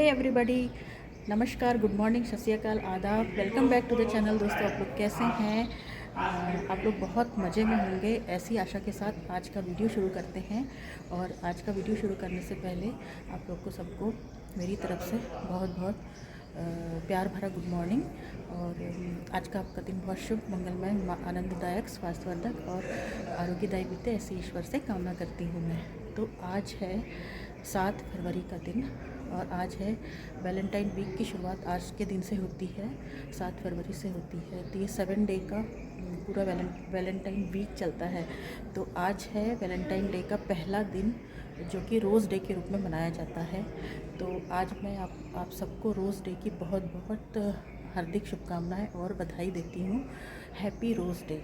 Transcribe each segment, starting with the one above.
Everybody, नमस्कार, good morning, सत श्री अकाल, आदाब। Welcome back to the channel. दोस्तों, आप लोग कैसे हैं? आप लोग बहुत मज़े में होंगे, ऐसी आशा के साथ आज का वीडियो शुरू करते हैं। और आज का वीडियो शुरू करने से पहले आप लोग को सबको मेरी तरफ से बहुत बहुत प्यार भरा गुड मॉर्निंग। और आज का आपका दिन बहुत शुभ, मंगलमय, आनंददायक, स्वास्थ्यवर्धक और आरोग्यदायी बीते, ऐसी ईश्वर से कामना करती हूँ मैं। तो आज है 7 फरवरी का दिन और आज है वैलेंटाइन वीक की शुरुआत आज के दिन से होती है, 7 फरवरी से होती है। तो ये 7 डे का पूरा वैलेंटाइन वीक चलता है। तो आज है वैलेंटाइन डे का पहला दिन, जो कि रोज़ डे के रूप में मनाया जाता है। तो आज मैं आप सबको रोज़ डे की बहुत बहुत हार्दिक शुभकामनाएं और बधाई देती हूँ। हैप्पी रोज़ डे।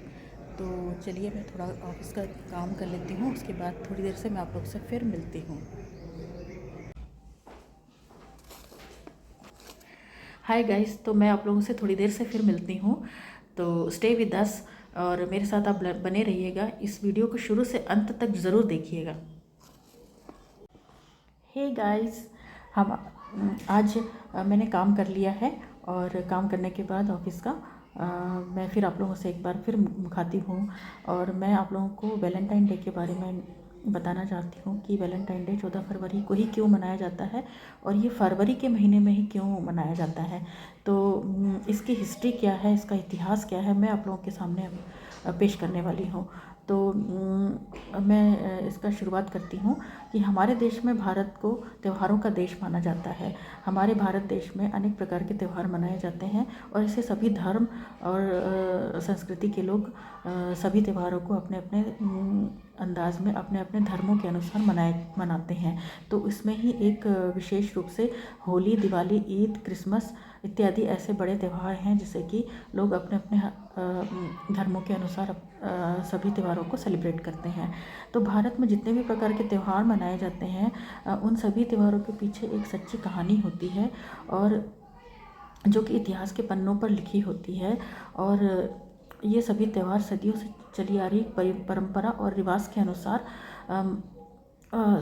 तो चलिए, मैं थोड़ा ऑफिस का काम कर लेती हूँ, उसके बाद थोड़ी देर से मैं आप लोग से फिर मिलती हूँ। हाय गाइस, तो मैं आप लोगों से थोड़ी देर से फिर मिलती हूँ। तो स्टे विद अस और मेरे साथ आप बने रहिएगा। इस वीडियो को शुरू से अंत तक ज़रूर देखिएगा। हे गाइस, हम आज मैंने काम कर लिया है और काम करने के बाद ऑफिस का मैं फिर आप लोगों से एक बार फिर मुखातिब हूँ। और मैं आप लोगों को वैलेंटाइन डे के बारे में बताना चाहती हूँ कि वैलेंटाइन डे 14 फरवरी को ही क्यों मनाया जाता है और ये फरवरी के महीने में ही क्यों मनाया जाता है। तो इसकी हिस्ट्री क्या है, इसका इतिहास क्या है, मैं आप लोगों के सामने पेश करने वाली हूँ। तो मैं इसका शुरुआत करती हूँ कि हमारे देश में भारत को त्योहारों का देश माना जाता है। हमारे भारत देश में अनेक प्रकार के त्यौहार मनाए जाते हैं और इसे सभी धर्म और संस्कृति के लोग सभी त्योहारों को अपने अपने अंदाज में अपने अपने धर्मों के अनुसार मनाते हैं। तो इसमें ही एक विशेष रूप से होली, दिवाली, ईद, क्रिसमस इत्यादि ऐसे बड़े त्यौहार हैं जिसे कि लोग अपने अपने धर्मों के अनुसार सभी त्योहारों को सेलिब्रेट करते हैं। तो भारत में जितने भी प्रकार के त्यौहार मनाए जाते हैं उन सभी त्योहारों के पीछे एक सच्ची कहानी होती है और जो कि इतिहास के पन्नों पर लिखी होती है। और ये सभी त्यौहार सदियों से चली आ रही परंपरा और रिवाज के अनुसार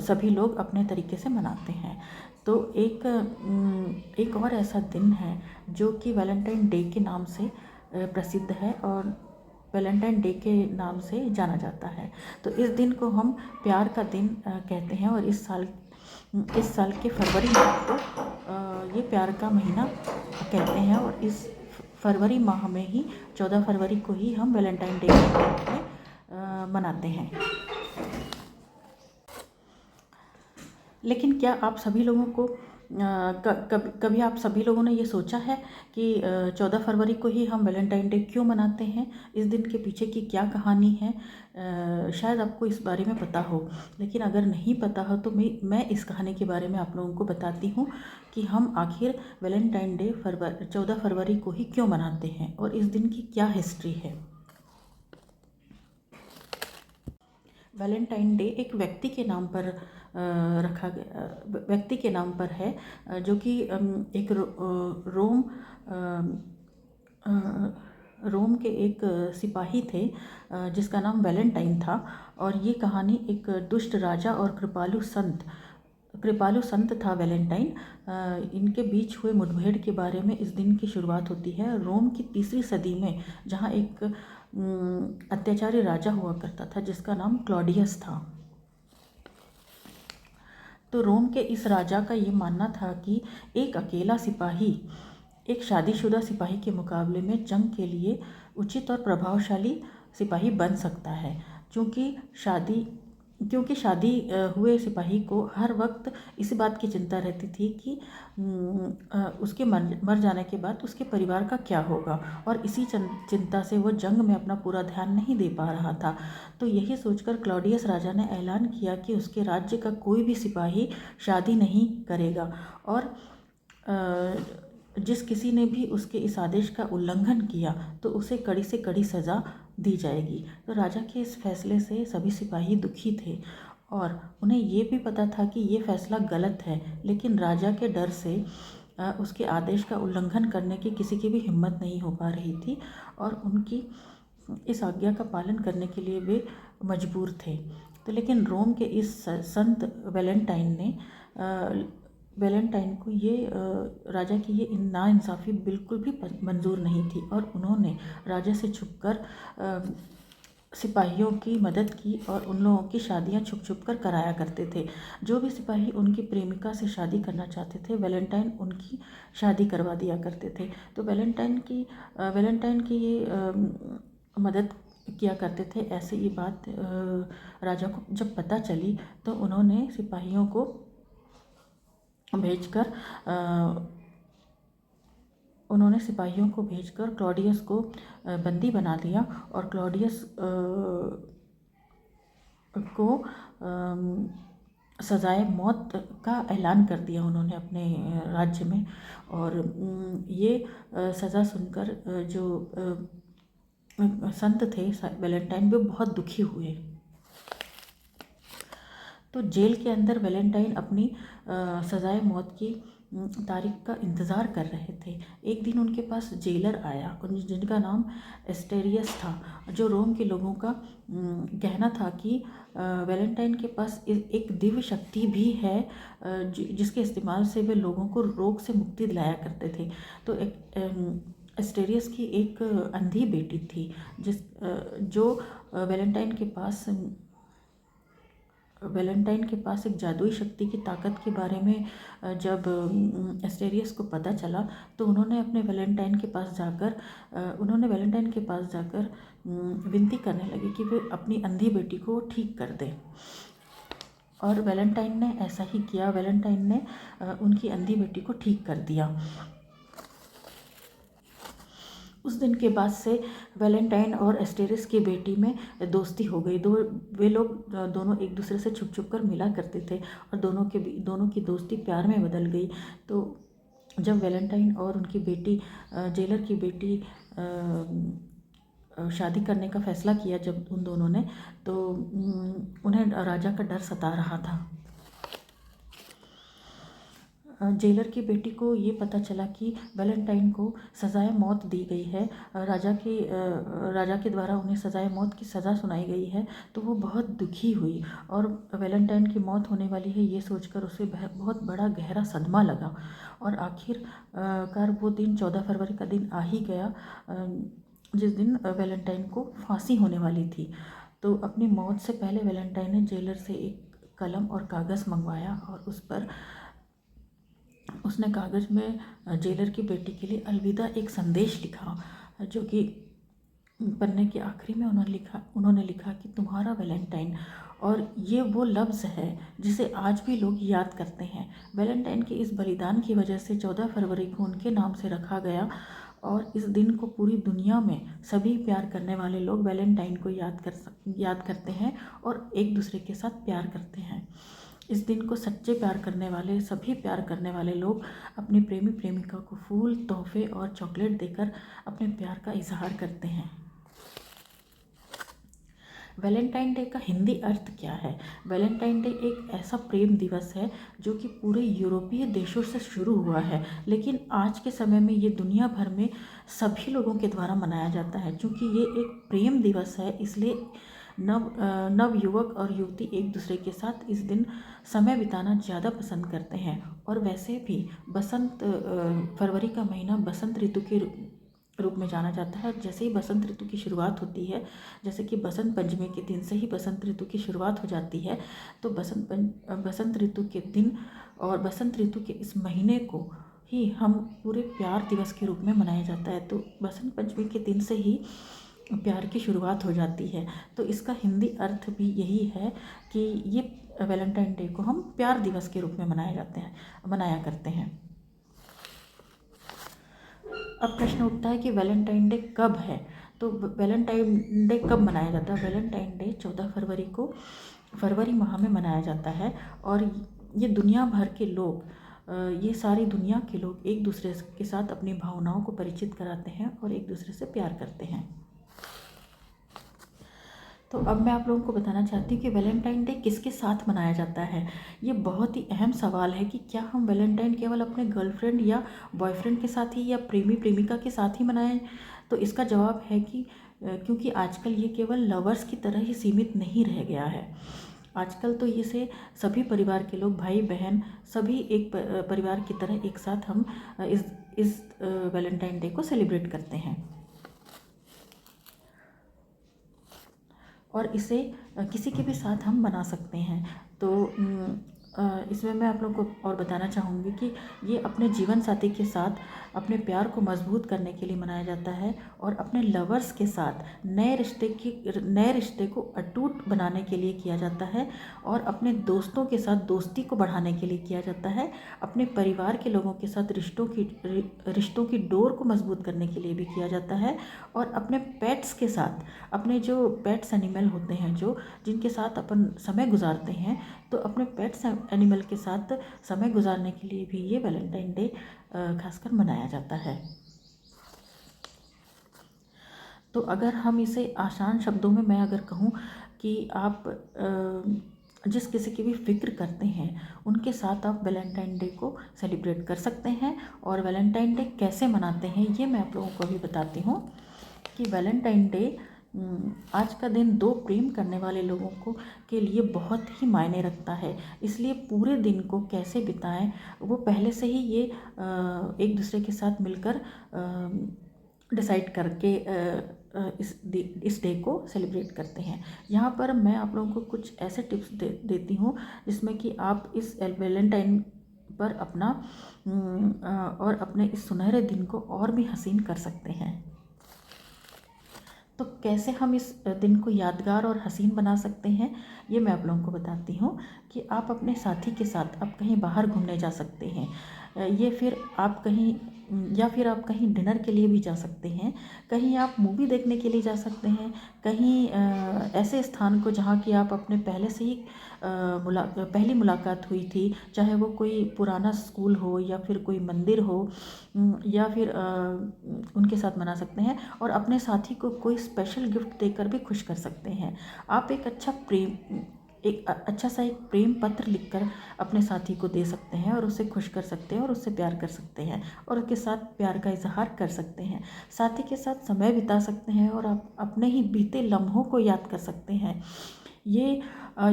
सभी लोग अपने तरीके से मनाते हैं। तो एक और ऐसा दिन है जो कि वैलेंटाइन डे के नाम से प्रसिद्ध है और वैलेंटाइन डे के नाम से जाना जाता है। तो इस दिन को हम प्यार का दिन कहते हैं और इस साल के फरवरी माह को ये प्यार का महीना कहते हैं। और इस फरवरी माह में ही 14 फरवरी को ही हम वैलेंटाइन डे के रूप में मनाते हैं। लेकिन क्या आप सभी लोगों को कभी आप सभी लोगों ने ये सोचा है कि 14 फरवरी को ही हम वैलेंटाइन डे क्यों मनाते हैं? इस दिन के पीछे की क्या कहानी है? शायद आपको इस बारे में पता हो, लेकिन अगर नहीं पता हो तो मैं इस कहानी के बारे में आप लोगों को बताती हूँ कि हम आखिर वैलेंटाइन डे 14 फरवरी को ही क्यों मनाते हैं और इस दिन की क्या हिस्ट्री है। वैलेंटाइन डे एक व्यक्ति के नाम पर रखा गया, व्यक्ति के नाम पर है, जो कि एक रोम के एक सिपाही थे जिसका नाम वैलेंटाइन था। और ये कहानी एक दुष्ट राजा और कृपालु संत था वैलेंटाइन। इनके बीच हुए मुठभेड़ के बारे में इस दिन की शुरुआत होती है। रोम की 3री सदी में जहाँ एक अत्याचारी राजा हुआ करता था जिसका नाम क्लॉडियस था। तो रोम के इस राजा का ये मानना था कि एक अकेला सिपाही एक शादीशुदा सिपाही के मुकाबले में जंग के लिए उचित और प्रभावशाली सिपाही बन सकता है। क्योंकि शादी हुए सिपाही को हर वक्त इस बात की चिंता रहती थी कि उसके मर जाने के बाद उसके परिवार का क्या होगा, और इसी चिंता से वो जंग में अपना पूरा ध्यान नहीं दे पा रहा था। तो यही सोचकर क्लॉडियस राजा ने ऐलान किया कि उसके राज्य का कोई भी सिपाही शादी नहीं करेगा और जिस किसी ने भी उसके इस आदेश का उल्लंघन किया तो उसे कड़ी से कड़ी सज़ा दी जाएगी। तो राजा के इस फैसले से सभी सिपाही दुखी थे और उन्हें ये भी पता था कि ये फैसला गलत है, लेकिन राजा के डर से उसके आदेश का उल्लंघन करने की किसी की भी हिम्मत नहीं हो पा रही थी और उनकी इस आज्ञा का पालन करने के लिए वे मजबूर थे। तो लेकिन रोम के इस संत वैलेंटाइन ने वैलेंटाइन को ये राजा की ये नाइंसाफ़ी बिल्कुल भी मंजूर नहीं थी और उन्होंने राजा से छुपकर सिपाहियों की मदद की और उन लोगों की शादियां छुप छुप कर कराया करते थे। जो भी सिपाही उनकी प्रेमिका से शादी करना चाहते थे, वैलेंटाइन उनकी शादी करवा दिया करते थे। तो वैलेंटाइन की ये मदद किया करते थे। ऐसे ये बात राजा को जब पता चली तो उन्होंने सिपाहियों को भेजकर क्लॉडियस को बंदी बना लिया और क्लॉडियस को सजाए मौत का ऐलान कर दिया उन्होंने अपने राज्य में। और ये सज़ा सुनकर जो संत थे वैलेंटाइन, वो बहुत दुखी हुए। तो जेल के अंदर वैलेंटाइन अपनी सजाए मौत की तारीख का इंतज़ार कर रहे थे। एक दिन उनके पास जेलर आया जिनका नाम एस्टेरियस था, जो रोम के लोगों का कहना था कि वैलेंटाइन के पास एक दिव्य शक्ति भी है जिसके इस्तेमाल से वे लोगों को रोग से मुक्ति दिलाया करते थे। तो एस्टेरियस की एक अंधी बेटी थी जो वैलेंटाइन के पास एक जादुई शक्ति की ताकत के बारे में जब एस्टेरियस को पता चला तो उन्होंने वैलेंटाइन के पास जाकर विनती करने लगे कि वे अपनी अंधी बेटी को ठीक कर दें। और वैलेंटाइन ने ऐसा ही किया। वैलेंटाइन ने उनकी अंधी बेटी को ठीक कर दिया। उस दिन के बाद से वैलेंटाइन और एस्टेरियस की बेटी में दोस्ती हो गई। वे लोग दोनों एक दूसरे से छुप छुप कर मिला करते थे और दोनों की दोस्ती प्यार में बदल गई। तो जब वैलेंटाइन और उनकी बेटी जेलर की बेटी शादी करने का फैसला किया जब उन दोनों ने, तो उन्हें राजा का डर सता रहा था। जेलर की बेटी को ये पता चला कि वैलेंटाइन को सज़ाए मौत दी गई है, राजा के द्वारा उन्हें सज़ाए मौत की सज़ा सुनाई गई है। तो वो बहुत दुखी हुई और वैलेंटाइन की मौत होने वाली है ये सोचकर उसे बहुत बड़ा गहरा सदमा लगा। और आखिरकार वो दिन 14 फरवरी का दिन आ ही गया जिस दिन वैलेंटाइन को फांसी होने वाली थी। तो अपनी मौत से पहले वैलेंटाइन ने जेलर से एक कलम और कागज़ मंगवाया और उसने कागज़ में जेलर की बेटी के लिए अलविदा एक संदेश लिखा, जो कि पन्ने के आखिरी में उन्होंने लिखा कि तुम्हारा वैलेंटाइन। और ये वो लफ्ज़ है जिसे आज भी लोग याद करते हैं। वैलेंटाइन के इस बलिदान की वजह से 14 फरवरी को उनके नाम से रखा गया और इस दिन को पूरी दुनिया में सभी प्यार करने वाले लोग वैलेंटाइन को याद करते हैं और एक दूसरे के साथ प्यार करते हैं। इस दिन को सच्चे सभी प्यार करने वाले लोग अपनी प्रेमी प्रेमिका को फूल, तोहफे और चॉकलेट देकर अपने प्यार का इजहार करते हैं। वैलेंटाइन डे का हिंदी अर्थ क्या है? वैलेंटाइन डे एक ऐसा प्रेम दिवस है जो कि पूरे यूरोपीय देशों से शुरू हुआ है, लेकिन आज के समय में ये दुनिया भर में सभी लोगों के द्वारा मनाया जाता है। क्योंकि ये एक प्रेम दिवस है, इसलिए नव युवक और युवती एक दूसरे के साथ इस दिन समय बिताना ज़्यादा पसंद करते हैं। और वैसे भी फरवरी का महीना बसंत ऋतु के रूप में जाना जाता है। जैसे ही बसंत ऋतु की शुरुआत होती है, जैसे कि बसंत पंचमी के दिन से ही बसंत ऋतु की शुरुआत हो जाती है, तो बसंत ऋतु के दिन और बसंत ऋतु के इस महीने को ही हम पूरे प्यार दिवस के रूप में मनाया जाता है। तो बसंत पंचमी के दिन से ही प्यार की शुरुआत हो जाती है। तो इसका हिंदी अर्थ भी यही है कि ये वैलेंटाइन डे को हम प्यार दिवस के रूप में मनाया करते हैं। अब प्रश्न उठता है कि वैलेंटाइन डे कब है? तो वैलेंटाइन डे कब मनाया जाता है? वैलेंटाइन डे 14 फरवरी को फरवरी माह में मनाया जाता है और ये दुनिया भर के लोग, ये सारी दुनिया के लोग एक दूसरे के साथ अपनी भावनाओं को परिचित कराते हैं और एक दूसरे से प्यार करते हैं। तो अब मैं आप लोगों को बताना चाहती हूँ कि वैलेंटाइन डे किसके साथ मनाया जाता है। ये बहुत ही अहम सवाल है कि क्या हम वैलेंटाइन केवल अपने गर्लफ्रेंड या बॉयफ्रेंड के साथ ही या प्रेमी प्रेमिका के साथ ही मनाएं? तो इसका जवाब है कि क्योंकि आजकल ये केवल लवर्स की तरह ही सीमित नहीं रह गया है। आजकल तो इसे सभी परिवार के लोग, भाई बहन सभी एक परिवार की तरह एक साथ हम इस वैलेंटाइन डे को सेलिब्रेट करते हैं। और इसे किसी के भी साथ हम बना सकते हैं। तो इसमें मैं आप लोगों को और बताना चाहूँगी कि ये अपने जीवन साथी के साथ अपने प्यार को मजबूत करने के लिए मनाया जाता है, और अपने लवर्स के साथ नए रिश्ते को अटूट बनाने के लिए किया जाता है, और अपने दोस्तों के साथ दोस्ती को बढ़ाने के लिए किया जाता है, अपने परिवार के लोगों के साथ रिश्तों की डोर को मजबूत करने के लिए भी किया जाता है, और अपने पेट्स के साथ, अपने जो पेट्स एनिमल होते हैं जो जिनके साथ अपन समय गुजारते हैं, तो अपने पेट्स एनिमल के साथ समय गुजारने के लिए भी ये वैलेंटाइन डे खासकर मनाया जाता है। तो अगर हम इसे आसान शब्दों में मैं अगर कहूँ कि आप जिस किसी की भी फिक्र करते हैं उनके साथ आप वैलेंटाइन डे को सेलिब्रेट कर सकते हैं। और वैलेंटाइन डे कैसे मनाते हैं ये मैं आप लोगों को अभी बताती हूँ कि वैलेंटाइन डे आज का दिन दो प्रेम करने वाले लोगों को के लिए बहुत ही मायने रखता है। इसलिए पूरे दिन को कैसे बिताएं वो पहले से ही ये एक दूसरे के साथ मिलकर डिसाइड करके इस डे को सेलिब्रेट करते हैं। यहाँ पर मैं आप लोगों को कुछ ऐसे टिप्स देती हूँ जिसमें कि आप इस वैलेंटाइन पर अपना और अपने इस सुनहरे दिन को और भी हसीन कर सकते हैं। तो कैसे हम इस दिन को यादगार और हसीन बना सकते हैं ये मैं आप लोगों को बताती हूँ कि आप अपने साथी के साथ आप कहीं बाहर घूमने जा सकते हैं, या फिर आप कहीं डिनर के लिए भी जा सकते हैं, कहीं आप मूवी देखने के लिए जा सकते हैं, कहीं ऐसे स्थान को जहाँ की आप अपने पहले से ही पहली मुलाकात हुई थी, चाहे वो कोई पुराना स्कूल हो या फिर कोई मंदिर हो, या फिर उनके साथ मना सकते हैं। और अपने साथी को कोई स्पेशल गिफ्ट देकर भी खुश कर सकते हैं। आप एक अच्छा सा एक प्रेम पत्र लिखकर अपने साथी को दे सकते हैं और उसे खुश कर सकते हैं और उससे प्यार कर सकते हैं और उसके साथ प्यार का इजहार कर सकते हैं। साथी के साथ समय बिता सकते हैं और आप अपने ही बीते लम्हों को याद कर सकते हैं।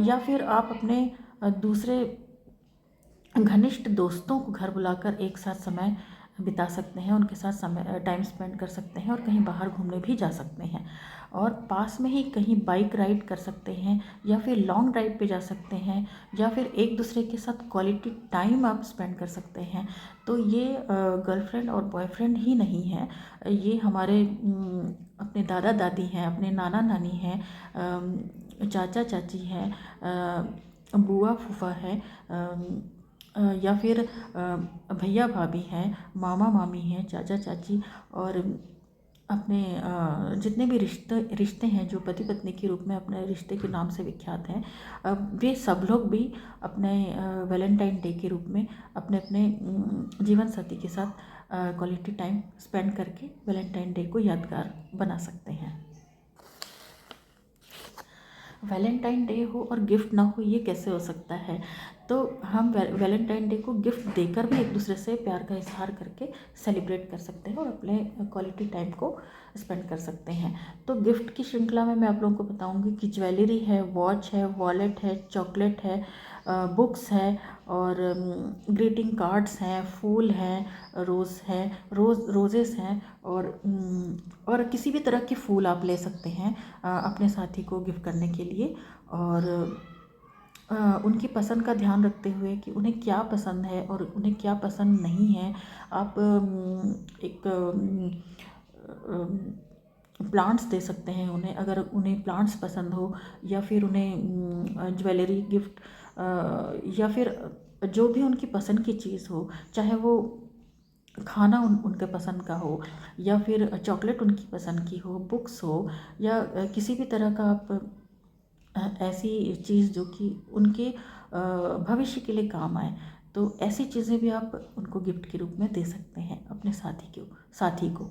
या फिर आप अपने दूसरे घनिष्ठ दोस्तों को घर बुलाकर एक साथ समय बिता सकते हैं, उनके साथ टाइम स्पेंड कर सकते हैं और कहीं बाहर घूमने भी जा सकते हैं। और पास में ही कहीं बाइक राइड कर सकते हैं या फिर लॉन्ग ड्राइव पे जा सकते हैं, या फिर एक दूसरे के साथ क्वालिटी टाइम आप स्पेंड कर सकते हैं। तो ये गर्लफ्रेंड और बॉयफ्रेंड ही नहीं है, ये हमारे अपने दादा दादी हैं, अपने नाना नानी हैं, चाचा चाची हैं, बुआ फूफा है, या फिर भैया भाभी हैं, मामा मामी हैं, चाचा चाची, और अपने जितने भी रिश्ते हैं जो पति पत्नी के रूप में अपने रिश्ते के नाम से विख्यात हैं, वे सब लोग भी अपने वैलेंटाइन डे के रूप में अपने अपने जीवन साथी के साथ क्वालिटी टाइम स्पेंड करके वैलेंटाइन डे को यादगार बना सकते हैं। वैलेंटाइन डे हो और गिफ्ट ना हो ये कैसे हो सकता है? तो हम वैलेंटाइन डे को गिफ्ट देकर भी एक दूसरे से प्यार का इजहार करके सेलिब्रेट कर सकते हैं और अपने क्वालिटी टाइम को स्पेंड कर सकते हैं। तो गिफ्ट की श्रृंखला में मैं आप लोगों को बताऊंगी कि ज्वेलरी है, वॉच है, वॉलेट है, चॉकलेट है, बुक्स है, और ग्रीटिंग कार्ड्स हैं, फूल हैं, रोजेस हैं, और किसी भी तरह के फूल आप ले सकते हैं अपने साथी को गिफ्ट करने के लिए। और उनकी पसंद का ध्यान रखते हुए कि उन्हें क्या पसंद है और उन्हें क्या पसंद नहीं है, आप एक प्लांट्स दे सकते हैं उन्हें, अगर उन्हें प्लांट्स पसंद हो, या फिर उन्हें ज्वेलरी गिफ्ट, या फिर जो भी उनकी पसंद की चीज़ हो, चाहे वो खाना उनके पसंद का हो, या फिर चॉकलेट उनकी पसंद की हो, बुक्स हो, या किसी भी तरह का आप ऐसी चीज़ जो कि उनके भविष्य के लिए काम आए, तो ऐसी चीज़ें भी आप उनको गिफ्ट के रूप में दे सकते हैं अपने साथी को।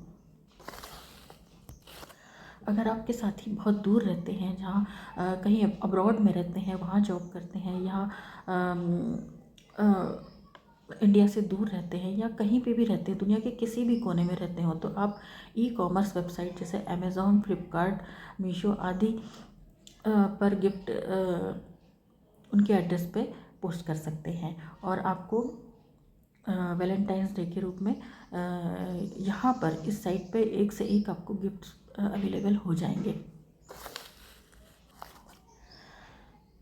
अगर आपके साथी बहुत दूर रहते हैं, जहाँ कहीं अब्रॉड में रहते हैं, वहाँ जॉब करते हैं, या इंडिया से दूर रहते हैं, या कहीं पे भी रहते हैं, दुनिया के किसी भी कोने में रहते हो, तो आप ई-कॉमर्स वेबसाइट जैसे अमेज़ॉन, फ्लिपकार्ट, मीशो आदि पर गिफ्ट उनके एड्रेस पे पोस्ट कर सकते हैं। और आपको वैलेंटाइंस डे के रूप में यहाँ पर इस साइट पे एक से एक आपको गिफ्ट्स अवेलेबल हो जाएंगे।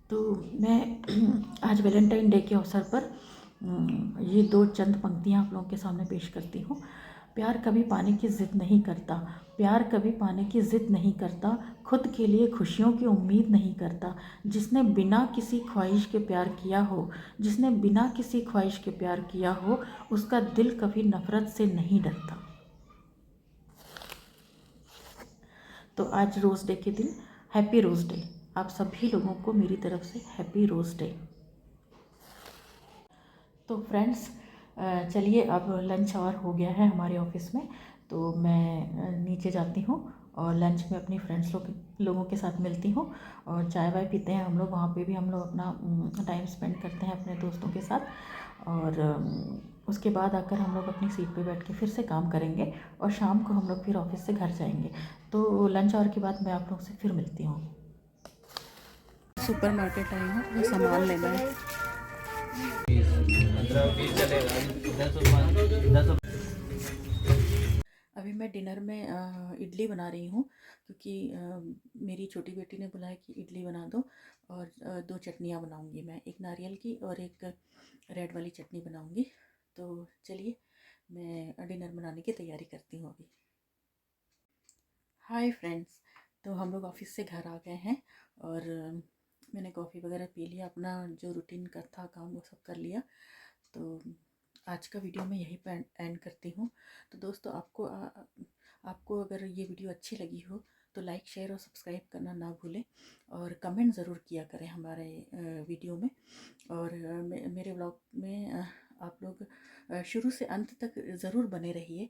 तो मैं आज वैलेंटाइन डे के अवसर पर ये दो चंद पंक्तियाँ आप लोगों के सामने पेश करती हूँ। प्यार कभी पाने की ज़िद नहीं करता, प्यार कभी पाने की ज़िद नहीं करता, खुद के लिए खुशियों की उम्मीद नहीं करता। जिसने बिना किसी ख्वाहिश के प्यार किया हो, जिसने बिना किसी ख्वाहिश के प्यार किया हो, उसका दिल कभी नफ़रत से नहीं डरता। तो आज रोज़ डे के दिन हैप्पी रोज़ डे। आप सभी लोगों को मेरी तरफ से हैप्पी रोज़ डे। तो फ्रेंड्स, चलिए अब लंच आवर हो गया है हमारे ऑफिस में, तो मैं नीचे जाती हूँ और लंच में अपनी फ्रेंड्स लोगों के साथ मिलती हूँ और चाय वाय पीते हैं हम लोग। वहाँ पे भी हम लोग अपना टाइम स्पेंड करते हैं अपने दोस्तों के साथ। और उसके बाद आकर हम लोग अपनी सीट पे बैठ के फिर से काम करेंगे और शाम को हम लोग फिर ऑफिस से घर जाएंगे। तो लंच आवर के बाद मैं आप लोगों से फिर मिलती हूँ। सुपर मार्केट आई हूँ, तो सामान लेना है। अभी मैं डिनर में इडली बना रही हूँ, क्योंकि मेरी छोटी बेटी ने बुलाया कि इडली बना दो। और दो चटनियाँ बनाऊँगी मैं, एक नारियल की और एक रेड वाली चटनी बनाऊँगी। तो चलिए मैं डिनर बनाने की तैयारी करती हूँ अभी। हाय फ्रेंड्स, तो हम लोग ऑफिस से घर आ गए हैं और मैंने कॉफ़ी वगैरह पी लिया, अपना जो रूटीन का था काम वो सब कर लिया। तो आज का वीडियो मैं यहीं पर एंड करती हूँ। तो दोस्तों, आपको अगर ये वीडियो अच्छी लगी हो तो लाइक शेयर और सब्सक्राइब करना ना भूलें और कमेंट ज़रूर किया करें हमारे वीडियो में। और मेरे व्लॉग में आप लोग शुरू से अंत तक ज़रूर बने रहिए,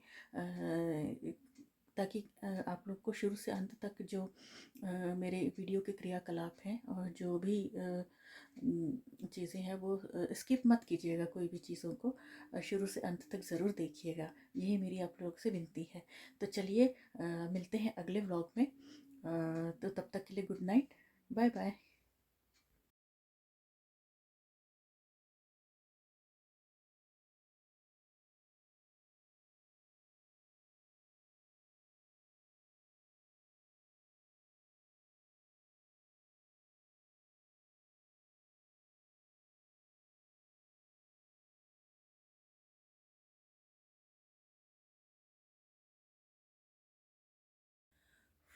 ताकि आप लोग को शुरू से अंत तक जो मेरे वीडियो के क्रियाकलाप हैं और जो भी चीज़ें हैं वो स्किप मत कीजिएगा, कोई भी चीज़ों को शुरू से अंत तक ज़रूर देखिएगा। यही मेरी आप लोग से विनती है। तो चलिए मिलते हैं अगले व्लॉग में। तो तब तक के लिए गुड नाइट, बाय बाय।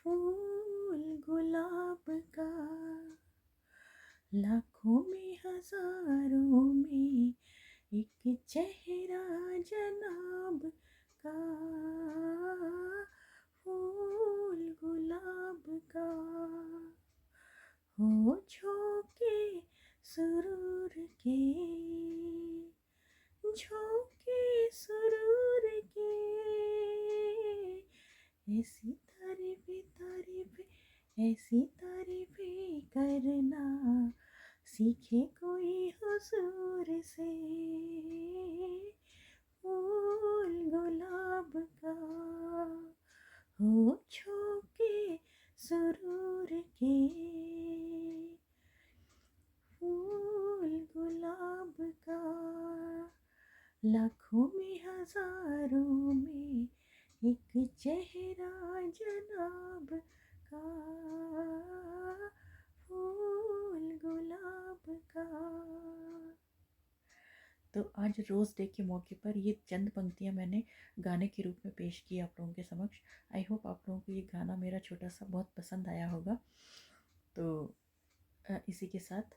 फूल गुलाब का लाखों में हजारों में एक चेहरा जनाब का, फूल गुलाब का हो झोंके सुरूर के, झोंके सुरूर के। ऐसी तारीफे तारीफे, ऐसी तारीफे करना सीखे कोई हुजूर से। फूल गुलाब का हो झोंके सुरूर के, फूल गुलाब का लाखों में हजारों में एक चेहरा जनाब का, फूल गुलाब का। तो आज रोज़ डे के मौके पर ये चंद पंक्तियाँ मैंने गाने के रूप में पेश की आप लोगों के समक्ष। आई होप आप लोगों को ये गाना मेरा छोटा सा बहुत पसंद आया होगा। तो इसी के साथ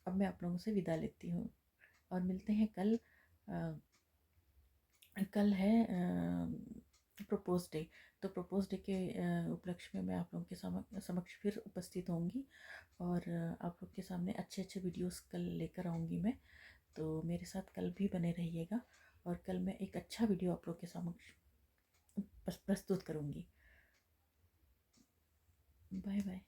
अब मैं आप लोगों से विदा लेती हूँ और मिलते हैं कल। कल है प्रपोज डे। तो प्रपोज डे के उपलक्ष्य में मैं आप लोगों के समक्ष फिर उपस्थित होंगी और आप लोग के सामने अच्छे अच्छे वीडियोस कल लेकर आऊँगी मैं। तो मेरे साथ कल भी बने रहिएगा और कल मैं एक अच्छा वीडियो आप लोग के समक्ष प्रस्तुत करूँगी। Bye bye.